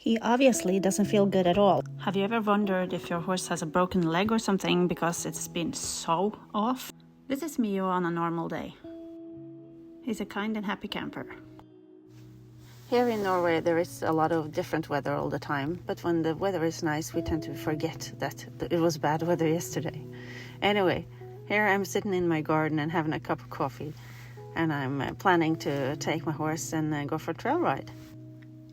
He obviously doesn't feel good at all. Have you ever wondered if your horse has a broken leg or something because it's been so off? This is Mio on a normal day. He's a kind and happy camper. Here in Norway there is a lot of different weather all the time, but when the weather is nice we tend to forget that it was bad weather yesterday. Anyway, here I'm sitting in my garden and having a cup of coffee, and I'm planning to take my horse and go for a trail ride.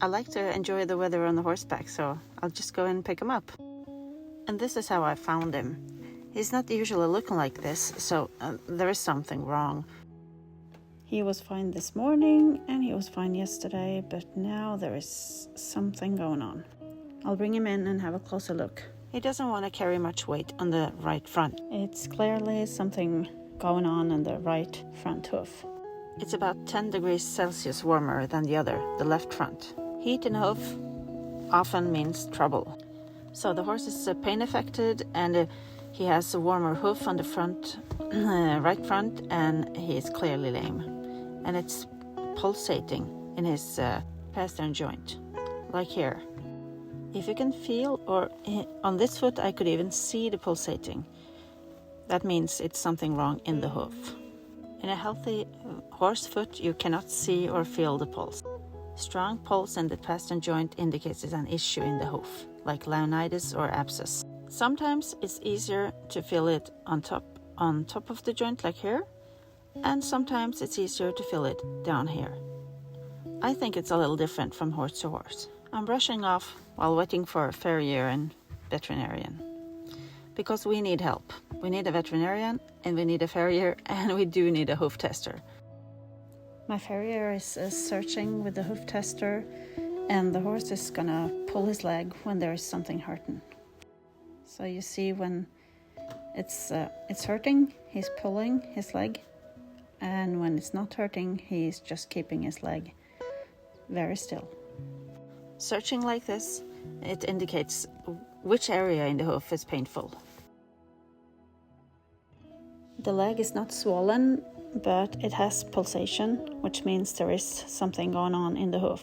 I like to enjoy the weather on the horseback, so I'll just go and pick him up. And this is how I found him. He's not usually looking like this, so there is something wrong. He was fine this morning and he was fine yesterday, but now there is something going on. I'll bring him in and have a closer look. He doesn't want to carry much weight on the right front. It's clearly something going on in the right front hoof. It's about 10 degrees Celsius warmer than the other, the left front. Heat in the hoof often means trouble. So the horse is pain affected, and he has a warmer hoof on the front, right front, and he is clearly lame. And it's pulsating in his pastern joint, like here. If you can feel, or on this foot I could even see the pulsating. That means it's something wrong in the hoof. In a healthy horse foot you cannot see or feel the pulse. Strong pulse in the pastern joint indicates an issue in the hoof, like laminitis or abscess. Sometimes it's easier to feel it on top of the joint, like here, and sometimes it's easier to feel it down here. I think it's a little different from horse to horse. I'm brushing off while waiting for a farrier and veterinarian, because we need help. We need a veterinarian, and we need a farrier, and we do need a hoof tester. My farrier is searching with the hoof tester, and the horse is gonna pull his leg when there is something hurting. So you see, when it's hurting, he's pulling his leg, and when it's not hurting, he's just keeping his leg very still. Searching like this, it indicates which area in the hoof is painful. The leg is not swollen, but it has pulsation, which means there is something going on in the hoof.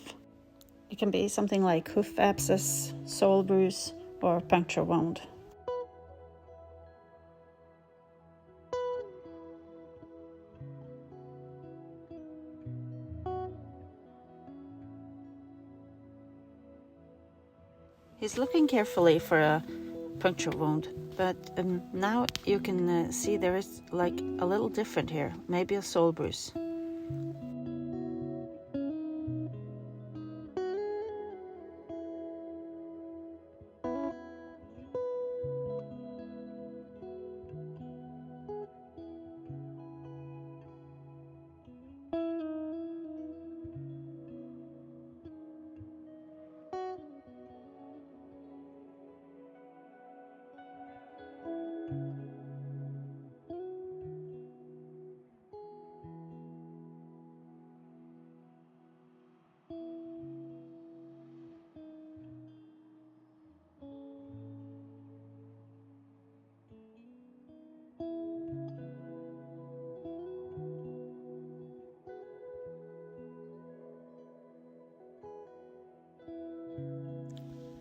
It can be something like hoof abscess, sole bruise, or puncture wound. He's looking carefully for a puncture wound, but now you can see there is like a little different here, maybe a sole bruise.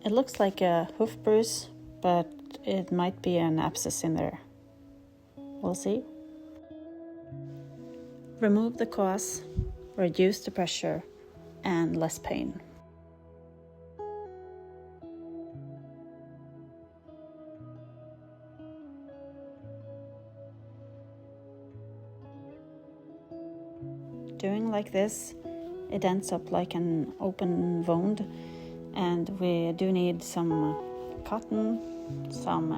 It looks like a hoof bruise, but it might be an abscess in there. We'll see. Remove the cause, reduce the pressure, and less pain. Doing like this, it ends up like an open wound, and we do need some cotton, some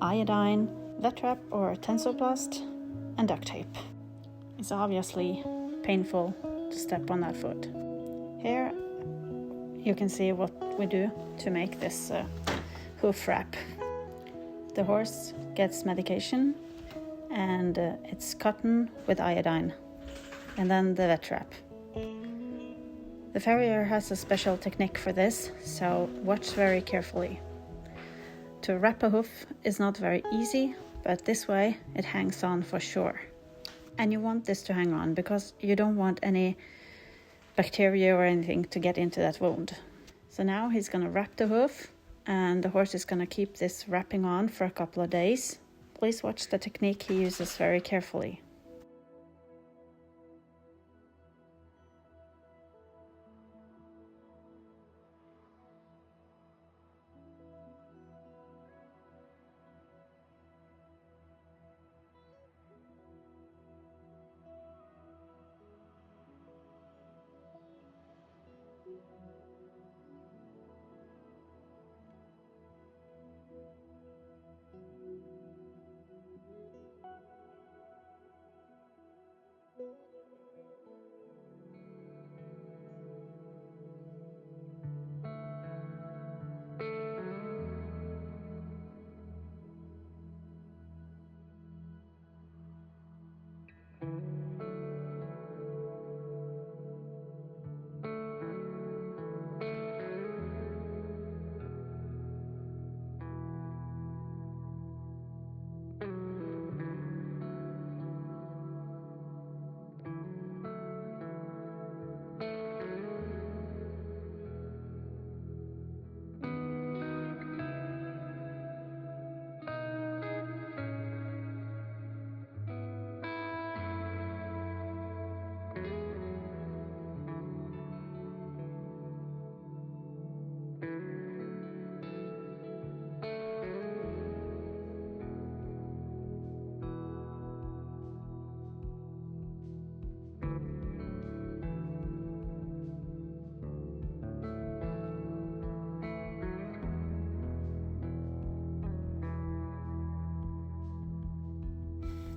iodine, vet wrap or tensoplast, and duct tape. It's obviously painful to step on that foot. Here you can see what we do to make this hoof wrap. The horse gets medication, and it's cotton with iodine, and then the vet wrap. The farrier has a special technique for this, so watch very carefully. To wrap a hoof is not very easy, but this way it hangs on for sure. And you want this to hang on because you don't want any bacteria or anything to get into that wound. So now he's going to wrap the hoof, and the horse is going to keep this wrapping on for a couple of days. Please watch the technique he uses very carefully.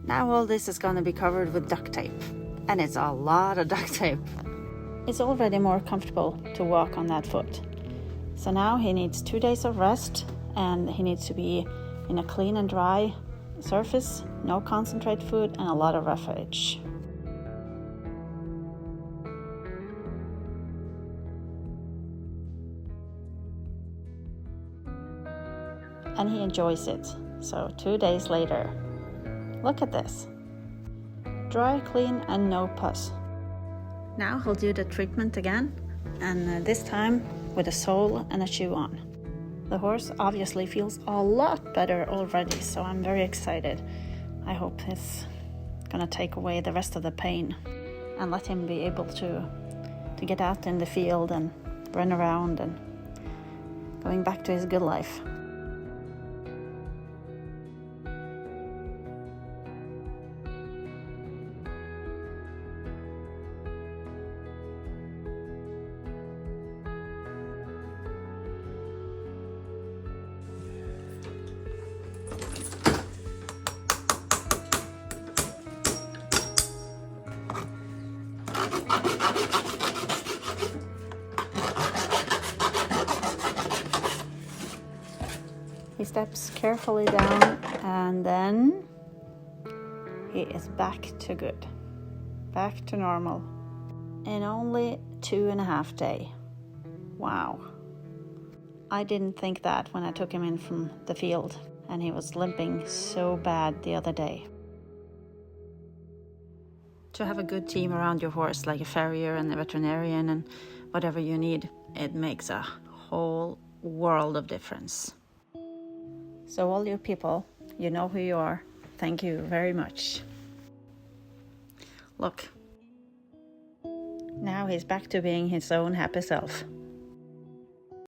Now all this is going to be covered with duct tape, and it's a lot of duct tape. It's already more comfortable to walk on that foot. So now he needs 2 days of rest, and he needs to be in a clean and dry surface, no concentrate food, and a lot of roughage. And he enjoys it. So 2 days later, look at this. Dry, clean, and no pus. Now he'll do the treatment again, and this time with a sole and a shoe on. The horse obviously feels a lot better already, so I'm very excited. I hope it's gonna take away the rest of the pain and let him be able to get out in the field and run around and going back to his good life. He steps carefully down, and then he is back to good, back to normal in only 2.5 days. Wow. I didn't think that when I took him in from the field and he was limping so bad the other day. To have a good team around your horse, like a farrier and a veterinarian and whatever you need, it makes a whole world of difference. So all you people, you know who you are. Thank you very much. Look. Now he's back to being his own happy self.